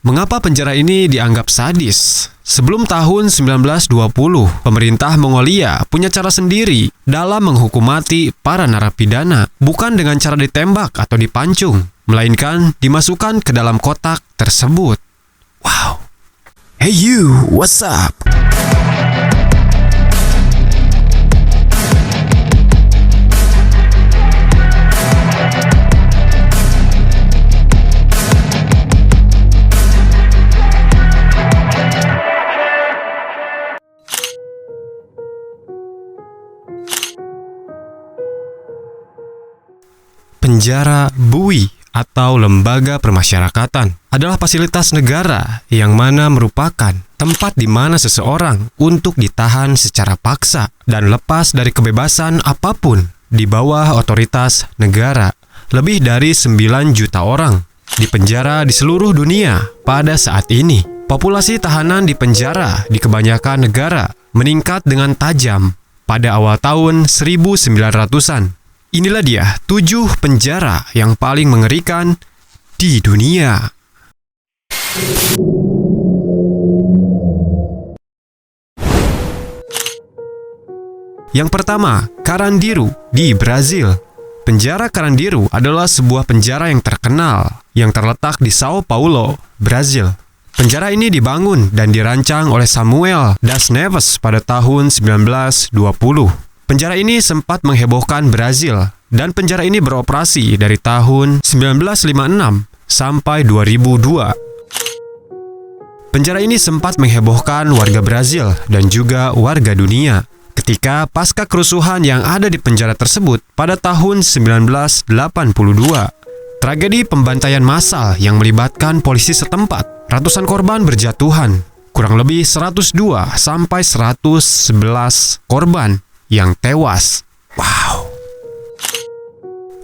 Mengapa penjara ini dianggap sadis? Sebelum tahun 1920, pemerintah Mongolia punya cara sendiri dalam menghukum mati para narapidana, bukan dengan cara ditembak atau dipancung, melainkan dimasukkan ke dalam kotak tersebut. Wow. Hey you, what's up? Penjara Bui atau lembaga permasyarakatan adalah fasilitas negara yang mana merupakan tempat di mana seseorang untuk ditahan secara paksa dan lepas dari kebebasan apapun di bawah otoritas negara. Lebih dari 9 juta orang dipenjara di seluruh dunia pada saat ini. Populasi tahanan di penjara di kebanyakan negara meningkat dengan tajam pada awal tahun 1900-an. Inilah dia 7 penjara yang paling mengerikan di dunia. Yang pertama, Carandiru di Brazil. Penjara Carandiru adalah sebuah penjara yang terkenal yang terletak di Sao Paulo, Brazil. Penjara ini dibangun dan dirancang oleh Samuel das Neves pada tahun 1920. Penjara ini sempat menghebohkan Brazil, dan penjara ini beroperasi dari tahun 1956 sampai 2002. Penjara ini sempat menghebohkan warga Brazil dan juga warga dunia ketika pasca kerusuhan yang ada di penjara tersebut pada tahun 1982. Tragedi pembantaian massal yang melibatkan polisi setempat, ratusan korban berjatuhan, kurang lebih 102 sampai 111 korban yang tewas. Wow.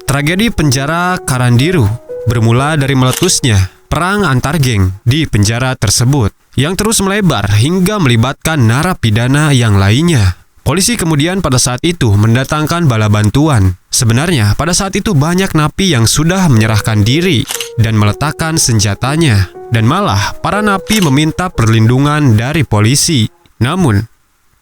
Tragedi penjara Carandiru bermula dari meletusnya perang antar geng di penjara tersebut yang terus melebar hingga melibatkan narapidana yang lainnya. Polisi kemudian pada saat itu mendatangkan bala bantuan. Sebenarnya pada saat itu banyak napi yang sudah menyerahkan diri dan meletakkan senjatanya, dan malah para napi meminta perlindungan dari polisi. Namun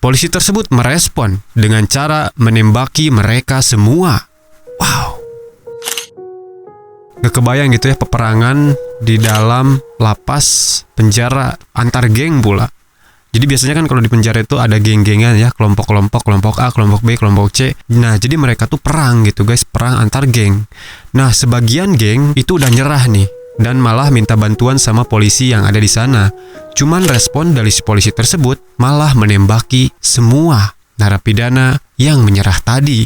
polisi tersebut merespon dengan cara menembaki mereka semua. Wow. Gak kebayang gitu ya peperangan di dalam lapas penjara antar geng pula. Jadi biasanya kan kalau di penjara itu ada geng-gengan ya, kelompok-kelompok, kelompok A, kelompok B, kelompok C. Nah, jadi mereka tuh perang gitu guys, perang antar geng. Nah, sebagian geng itu udah nyerah nih dan malah minta bantuan sama polisi yang ada di sana. Cuman respon dari si polisi tersebut malah menembaki semua narapidana yang menyerah tadi.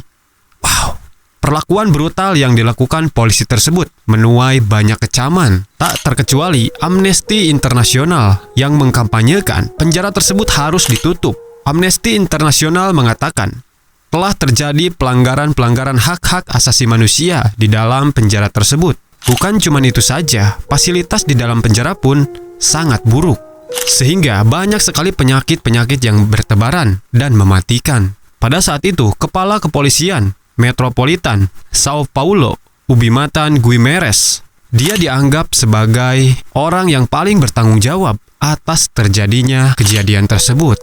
Wow. Perlakuan brutal yang dilakukan polisi tersebut menuai banyak kecaman, tak terkecuali Amnesty International yang mengkampanyekan penjara tersebut harus ditutup. Amnesty International mengatakan telah terjadi pelanggaran-pelanggaran hak-hak asasi manusia di dalam penjara tersebut. Bukan cuma itu saja, fasilitas di dalam penjara pun sangat buruk, sehingga banyak sekali penyakit-penyakit yang bertebaran dan mematikan. Pada saat itu, Kepala Kepolisian Metropolitan Sao Paulo, Ubimatan Guimeres, dia dianggap sebagai orang yang paling bertanggung jawab atas terjadinya kejadian tersebut.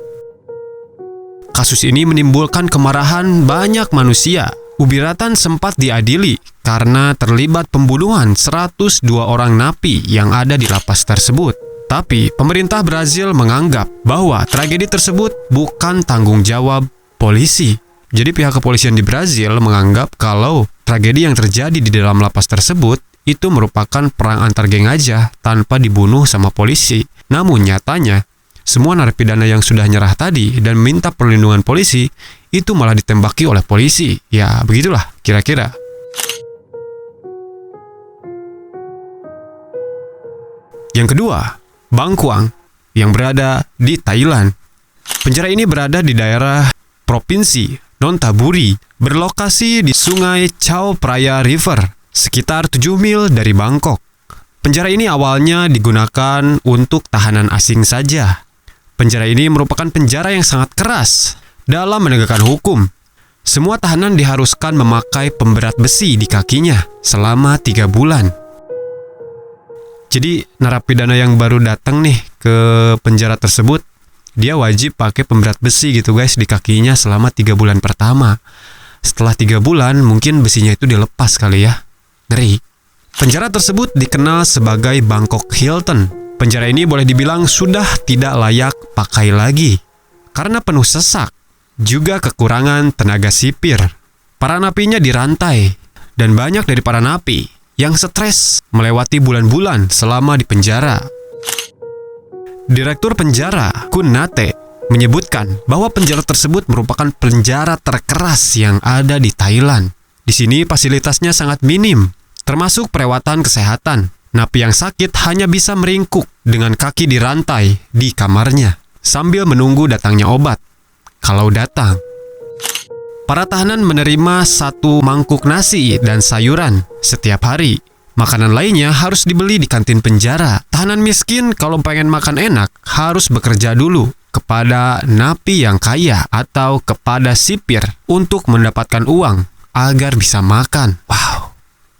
Kasus ini menimbulkan kemarahan banyak manusia. Ubiratan sempat diadili karena terlibat pembunuhan 102 orang napi yang ada di lapas tersebut. Tapi pemerintah Brazil menganggap bahwa tragedi tersebut bukan tanggung jawab polisi. Jadi pihak kepolisian di Brazil menganggap kalau tragedi yang terjadi di dalam lapas tersebut itu merupakan perang antar geng aja tanpa dibunuh sama polisi. Namun nyatanya, semua narapidana yang sudah nyerah tadi dan minta perlindungan polisi itu malah ditembaki oleh polisi. Ya begitulah kira-kira. Yang kedua, Bangkuang yang berada di Thailand. Penjara ini berada di daerah provinsi Nonthaburi, berlokasi di sungai Chao Phraya River, sekitar 7 mil dari Bangkok. Penjara ini awalnya digunakan untuk tahanan asing saja. Penjara ini merupakan penjara yang sangat keras dalam menegakkan hukum. Semua tahanan diharuskan memakai pemberat besi di kakinya selama 3 bulan. Jadi narapidana yang baru datang nih ke penjara tersebut, dia wajib pakai pemberat besi gitu guys di kakinya selama 3 bulan pertama. Setelah 3 bulan mungkin besinya itu dilepas kali ya. Ngeri. Penjara tersebut dikenal sebagai Bangkok Hilton. Penjara ini boleh dibilang sudah tidak layak pakai lagi karena penuh sesak, juga kekurangan tenaga sipir. Para napinya dirantai, dan banyak dari para napi yang stres melewati bulan-bulan selama di penjara. Direktur penjara, Kun Nate, menyebutkan bahwa penjara tersebut merupakan penjara terkeras yang ada di Thailand. Di sini fasilitasnya sangat minim, termasuk perawatan kesehatan. Napi yang sakit hanya bisa meringkuk dengan kaki dirantai di kamarnya sambil menunggu datangnya obat. Kalau datang, para tahanan menerima 1 mangkuk nasi dan sayuran setiap hari. Makanan lainnya harus dibeli di kantin penjara. Tahanan miskin kalau pengen makan enak harus bekerja dulu kepada napi yang kaya atau kepada sipir untuk mendapatkan uang agar bisa makan. Wow.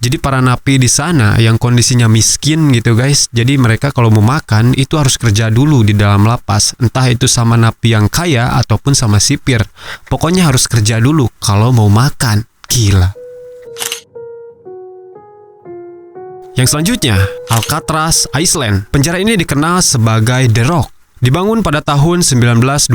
Jadi para napi di sana yang kondisinya miskin gitu guys, jadi mereka kalau mau makan itu harus kerja dulu di dalam lapas. Entah itu sama napi yang kaya ataupun sama sipir. Pokoknya harus kerja dulu kalau mau makan. Gila. Yang selanjutnya, Alcatraz, Iceland. Penjara ini dikenal sebagai The Rock. Dibangun pada tahun 1920.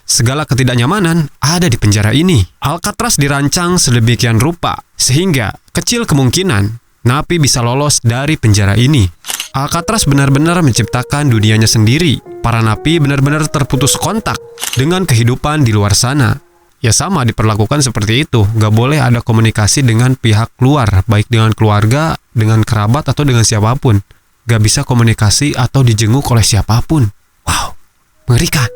Segala ketidaknyamanan ada di penjara ini. Alcatraz dirancang sedemikian rupa sehingga kecil kemungkinan napi bisa lolos dari penjara ini. Alcatraz benar-benar menciptakan dunianya sendiri. Para napi benar-benar terputus kontak dengan kehidupan di luar sana. Ya sama diperlakukan seperti itu. Gak boleh ada komunikasi dengan pihak luar, baik dengan keluarga, dengan kerabat, atau dengan siapapun. Gak bisa komunikasi atau dijenguk oleh siapapun. Wow, mengerikan.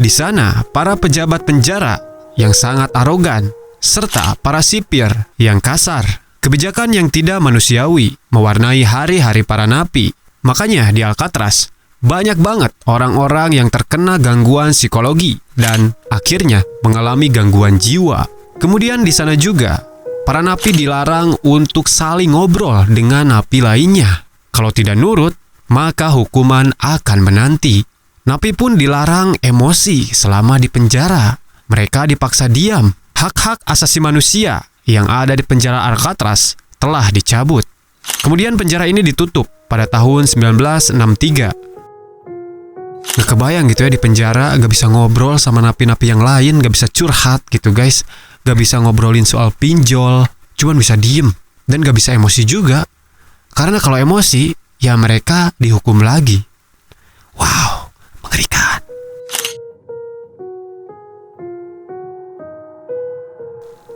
Di sana, para pejabat penjara yang sangat arogan, serta para sipir yang kasar. Kebijakan yang tidak manusiawi mewarnai hari-hari para napi. Makanya di Alcatraz, banyak banget orang-orang yang terkena gangguan psikologi dan akhirnya mengalami gangguan jiwa. Kemudian di sana juga, para napi dilarang untuk saling ngobrol dengan napi lainnya. Kalau tidak nurut, maka hukuman akan menanti. Napi pun dilarang emosi selama di penjara. Mereka dipaksa diam. Hak-hak asasi manusia yang ada di penjara Alcatraz telah dicabut. Kemudian penjara ini ditutup pada tahun 1963. Gak kebayang gitu ya di penjara gak bisa ngobrol sama napi-napi yang lain, gak bisa curhat gitu guys. Gak bisa ngobrolin soal pinjol, cuman bisa diem. Dan gak bisa emosi juga. Karena kalau emosi, ya mereka dihukum lagi. Wow. Mengerikan.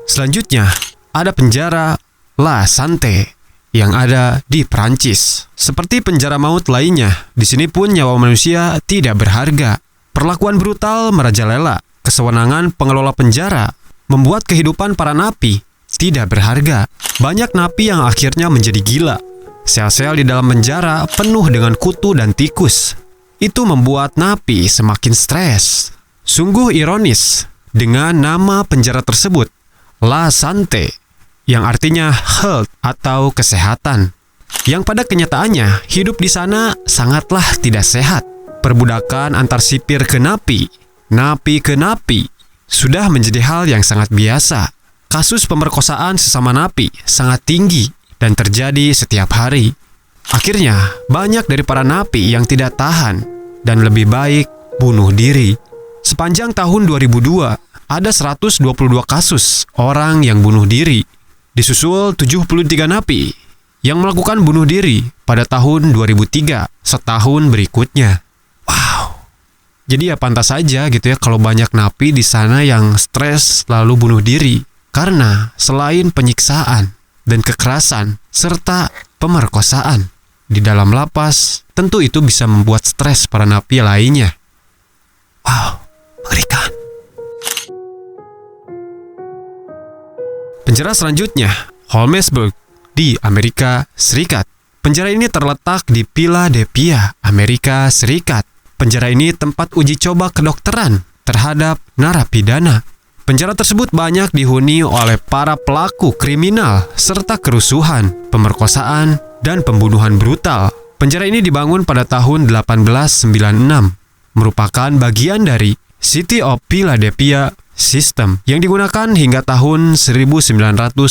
Selanjutnya, ada penjara La Santé yang ada di Perancis. Seperti penjara maut lainnya, di sini pun nyawa manusia tidak berharga. Perlakuan brutal merajalela, kesewenangan pengelola penjara membuat kehidupan para napi tidak berharga. Banyak napi yang akhirnya menjadi gila. Sel-sel di dalam penjara penuh dengan kutu dan tikus. Itu membuat napi semakin stres. Sungguh ironis, dengan nama penjara tersebut, La Santé, yang artinya health atau kesehatan. Yang pada kenyataannya, hidup di sana sangatlah tidak sehat. Perbudakan antar sipir ke napi ke napi, sudah menjadi hal yang sangat biasa. Kasus pemerkosaan sesama napi sangat tinggi dan terjadi setiap hari. Akhirnya, banyak dari para napi yang tidak tahan dan lebih baik bunuh diri. Sepanjang tahun 2002, ada 122 kasus orang yang bunuh diri. Disusul 73 napi yang melakukan bunuh diri pada tahun 2003, setahun berikutnya. Wow. Jadi ya pantas saja gitu ya kalau banyak napi di sana yang stres lalu bunuh diri. Karena selain penyiksaan dan kekerasan serta pemerkosaan di dalam lapas, tentu itu bisa membuat stres para napi lainnya. Wow, mengerikan. Penjara selanjutnya, Holmesburg di Amerika Serikat. Penjara ini terletak di Philadelphia, Amerika Serikat. Penjara ini tempat uji coba kedokteran terhadap narapidana. Penjara tersebut banyak dihuni oleh para pelaku kriminal serta kerusuhan, pemerkosaan, dan pembunuhan brutal. Penjara ini dibangun pada tahun 1896, merupakan bagian dari City of Philadelphia System yang digunakan hingga tahun 1995.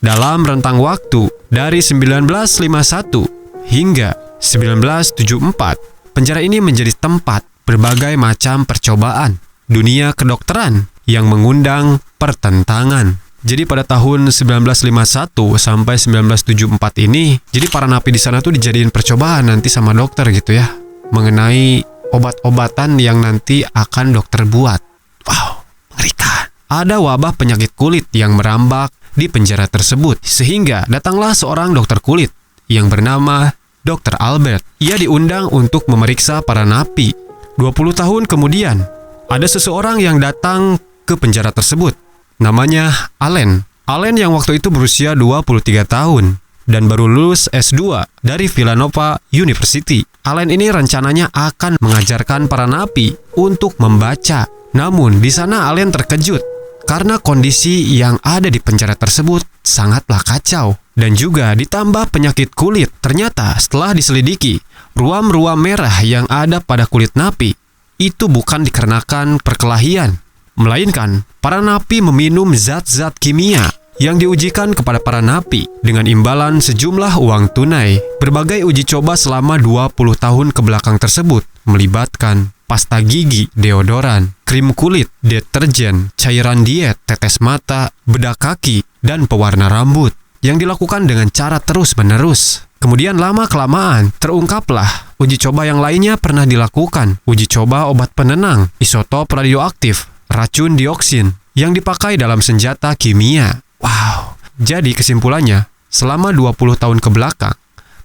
Dalam rentang waktu dari 1951 hingga 1974, penjara ini menjadi tempat berbagai macam percobaan dunia kedokteran yang mengundang pertentangan. Jadi pada tahun 1951 sampai 1974 ini, jadi para napi di sana tuh dijadiin percobaan nanti sama dokter gitu ya, mengenai obat-obatan yang nanti akan dokter buat. Wow, mengerikan. Ada wabah penyakit kulit yang merambak di penjara tersebut, sehingga datanglah seorang dokter kulit yang bernama Dr. Albert. Ia diundang untuk memeriksa para napi. 20 tahun kemudian, ada seseorang yang datang ke penjara tersebut. Namanya Allen. Allen yang waktu itu berusia 23 tahun dan baru lulus S2 dari Villanova University. Allen ini rencananya akan mengajarkan para napi untuk membaca. Namun di sana Allen terkejut karena kondisi yang ada di penjara tersebut sangatlah kacau dan juga ditambah penyakit kulit. Ternyata setelah diselidiki, ruam-ruam merah yang ada pada kulit napi itu bukan dikarenakan perkelahian, melainkan para napi meminum zat-zat kimia yang diujikan kepada para napi dengan imbalan sejumlah uang tunai. Berbagai uji coba selama 20 tahun kebelakang tersebut melibatkan pasta gigi, deodoran, krim kulit, deterjen, cairan diet, tetes mata, bedak kaki, dan pewarna rambut yang dilakukan dengan cara terus-menerus. Kemudian lama-kelamaan terungkaplah uji coba yang lainnya pernah dilakukan. Uji coba obat penenang, isotop radioaktif, racun dioksin yang dipakai dalam senjata kimia. Wow, jadi kesimpulannya, selama 20 tahun ke belakang,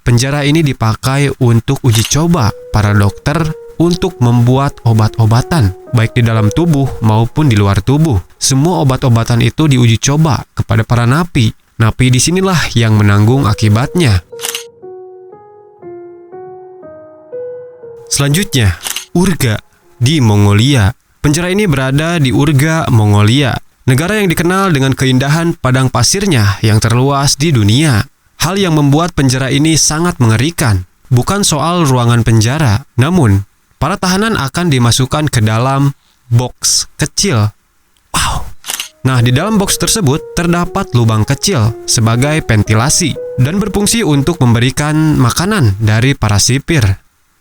penjara ini dipakai untuk uji coba para dokter untuk membuat obat-obatan, baik di dalam tubuh maupun di luar tubuh. Semua obat-obatan itu diuji coba kepada para napi. Napi disinilah yang menanggung akibatnya. Selanjutnya, Urga di Mongolia. Penjara ini berada di Urga, Mongolia, negara yang dikenal dengan keindahan padang pasirnya yang terluas di dunia. Hal yang membuat penjara ini sangat mengerikan bukan soal ruangan penjara, namun para tahanan akan dimasukkan ke dalam box kecil. Wow. Nah, di dalam box tersebut terdapat lubang kecil sebagai ventilasi dan berfungsi untuk memberikan makanan dari para sipir.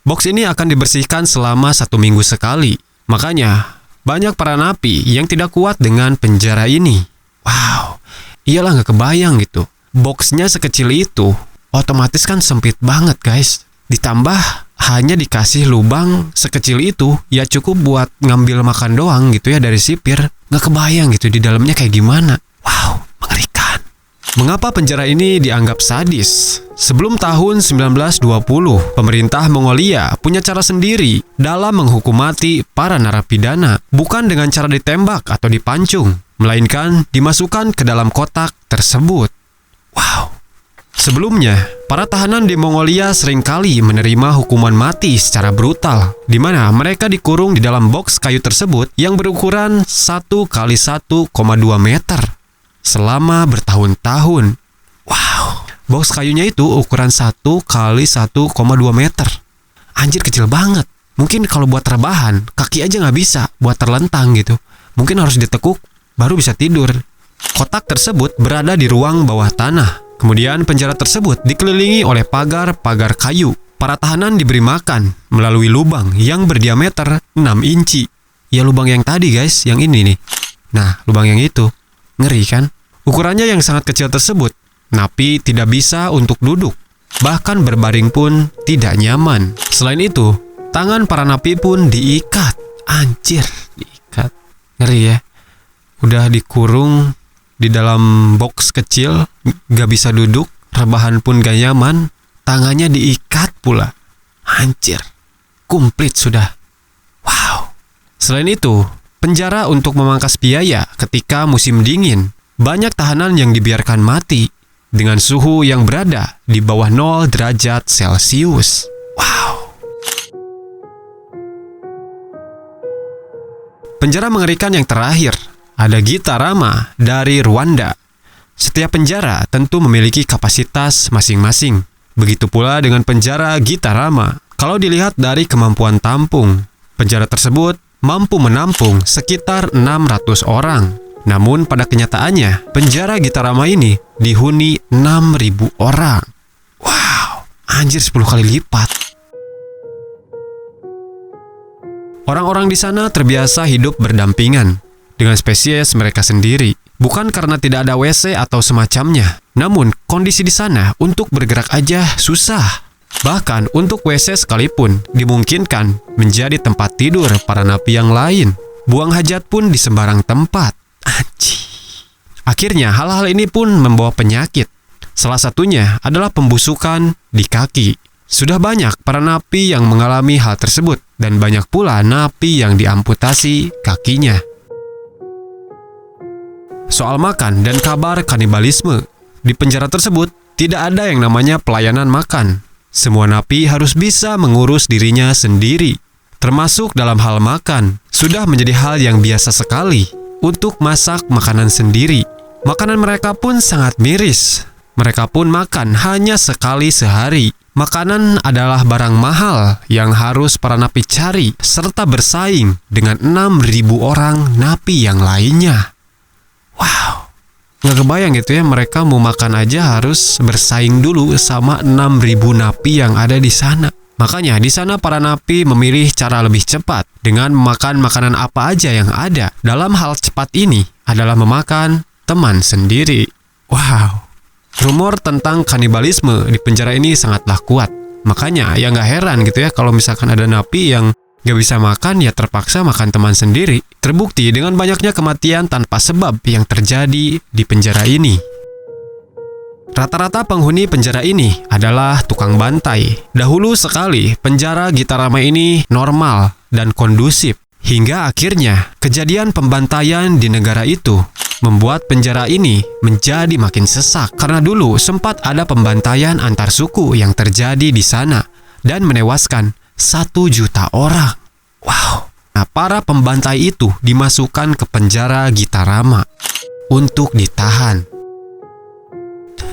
Box ini akan dibersihkan selama 1 minggu sekali. Makanya, banyak para napi yang tidak kuat dengan penjara ini. Wow, iyalah nggak kebayang gitu. Boxnya sekecil itu, otomatis kan sempit banget guys. Ditambah hanya dikasih lubang sekecil itu, ya cukup buat ngambil makan doang gitu ya dari sipir. Nggak kebayang gitu di dalamnya kayak gimana. Wow, mengerikan. Mengapa penjara ini dianggap sadis? Sebelum tahun 1920, pemerintah Mongolia punya cara sendiri dalam menghukum mati para narapidana. Bukan dengan cara ditembak atau dipancung, melainkan dimasukkan ke dalam kotak tersebut. Wow. Sebelumnya, para tahanan di Mongolia seringkali menerima hukuman mati secara brutal, di mana mereka dikurung di dalam box kayu tersebut yang berukuran 1 x 1,2 meter selama bertahun-tahun. Wow. Box kayunya itu ukuran 1 x 1,2 meter. Anjir, kecil banget. Mungkin kalau buat rebahan, kaki aja nggak bisa buat terlentang gitu. Mungkin harus ditekuk, baru bisa tidur. Kotak tersebut berada di ruang bawah tanah. Kemudian penjara tersebut dikelilingi oleh pagar-pagar kayu. Para tahanan diberi makan melalui lubang yang berdiameter 6 inci. Ya lubang yang tadi guys, yang ini nih. Nah, lubang yang itu. Ngeri kan? Ukurannya yang sangat kecil tersebut, napi tidak bisa untuk duduk. Bahkan berbaring pun tidak nyaman. Selain itu, tangan para napi pun diikat. Anjir, diikat. Ngeri ya. Udah dikurung di dalam box kecil, gak bisa duduk, rebahan pun gak nyaman, tangannya diikat pula. Anjir, komplit sudah. Wow. Selain itu, penjara untuk memangkas biaya ketika musim dingin. Banyak tahanan yang dibiarkan mati dengan suhu yang berada di bawah 0 derajat Celcius. Wow. Penjara mengerikan yang terakhir, ada Gitarama dari Rwanda. Setiap penjara tentu memiliki kapasitas masing-masing. Begitu pula dengan penjara Gitarama. Kalau dilihat dari kemampuan tampung, penjara tersebut mampu menampung sekitar 600 orang. Namun pada kenyataannya, penjara Gitarama ini dihuni 6.000 orang. Wow, anjir 10 kali lipat. Orang-orang di sana terbiasa hidup berdampingan dengan spesies mereka sendiri. Bukan karena tidak ada WC atau semacamnya, namun kondisi di sana untuk bergerak aja susah. Bahkan untuk WC sekalipun dimungkinkan menjadi tempat tidur para napi yang lain. Buang hajat pun di sembarang tempat. Anjir. Akhirnya hal-hal ini pun membawa penyakit. Salah satunya adalah pembusukan di kaki. Sudah banyak para napi yang mengalami hal tersebut dan banyak pula napi yang diamputasi kakinya. Soal makan dan kabar kanibalisme, di penjara tersebut tidak ada yang namanya pelayanan makan. Semua napi harus bisa mengurus dirinya sendiri, termasuk dalam hal makan. Sudah menjadi hal yang biasa sekali untuk masak makanan sendiri. Makanan mereka pun sangat miris. Mereka pun makan hanya sekali sehari. Makanan adalah barang mahal yang harus para napi cari serta bersaing dengan 6.000 orang napi yang lainnya. Wow, nggak kebayang gitu ya, mereka mau makan aja harus bersaing dulu sama 6.000 napi yang ada di sana. Makanya di sana para napi memilih cara lebih cepat dengan memakan makanan apa aja yang ada. Dalam hal cepat ini adalah memakan teman sendiri. Wow, rumor tentang kanibalisme di penjara ini sangatlah kuat. Makanya ya nggak heran gitu ya kalau misalkan ada napi yang gak bisa makan, ya terpaksa makan teman sendiri. Terbukti dengan banyaknya kematian tanpa sebab yang terjadi di penjara ini. Rata-rata penghuni penjara ini adalah tukang bantai. Dahulu sekali, penjara Gitarama ini normal dan kondusif. Hingga akhirnya, kejadian pembantaian di negara itu membuat penjara ini menjadi makin sesak. Karena dulu sempat ada pembantaian antar suku yang terjadi di sana dan menewaskan 1 juta orang. Wow. Nah, para pembantai itu dimasukkan ke penjara Gitarama untuk ditahan.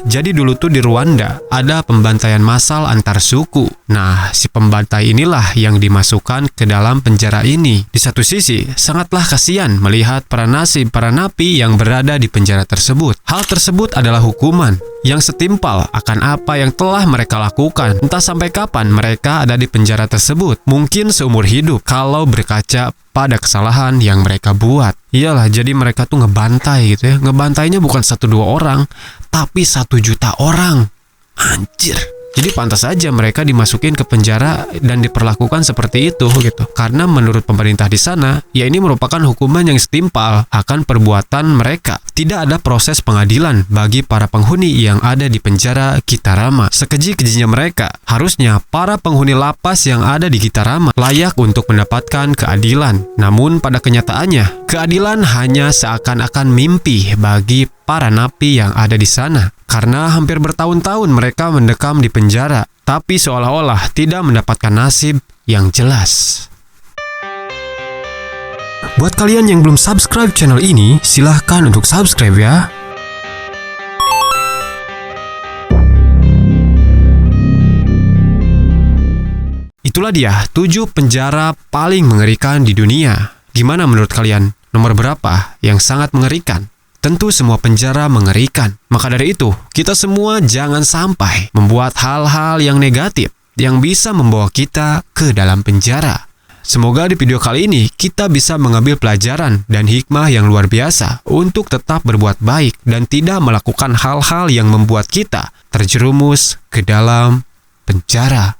Jadi dulu tuh di Rwanda ada pembantaian massal antar suku. Nah, si pembantai inilah yang dimasukkan ke dalam penjara ini. Di satu sisi, sangatlah kasihan melihat para napi yang berada di penjara tersebut. Hal tersebut adalah hukuman yang setimpal akan apa yang telah mereka lakukan. Entah sampai kapan mereka ada di penjara tersebut. Mungkin seumur hidup kalau berkaca pada kesalahan yang mereka buat. Iyalah, jadi mereka tuh ngebantai gitu ya. Ngebantainya bukan 1-2 orang, tapi 1 juta orang. Anjir. Jadi pantas saja mereka dimasukin ke penjara dan diperlakukan seperti itu gitu. Karena menurut pemerintah di sana, ya ini merupakan hukuman yang setimpal akan perbuatan mereka. Tidak ada proses pengadilan bagi para penghuni yang ada di penjara Gitarama. Sekeji-kejinya mereka, harusnya para penghuni lapas yang ada di Gitarama layak untuk mendapatkan keadilan. Namun pada kenyataannya, keadilan hanya seakan-akan mimpi bagi para napi yang ada di sana. Karena hampir bertahun-tahun mereka mendekam di penjara, tapi seolah-olah tidak mendapatkan nasib yang jelas. Buat kalian yang belum subscribe channel ini, silahkan untuk subscribe ya. Itulah dia 7 penjara paling mengerikan di dunia. Gimana menurut kalian? Nomor berapa yang sangat mengerikan? Tentu semua penjara mengerikan. Maka dari itu, kita semua jangan sampai membuat hal-hal yang negatif yang bisa membawa kita ke dalam penjara. Semoga di video kali ini kita bisa mengambil pelajaran dan hikmah yang luar biasa untuk tetap berbuat baik dan tidak melakukan hal-hal yang membuat kita terjerumus ke dalam penjara.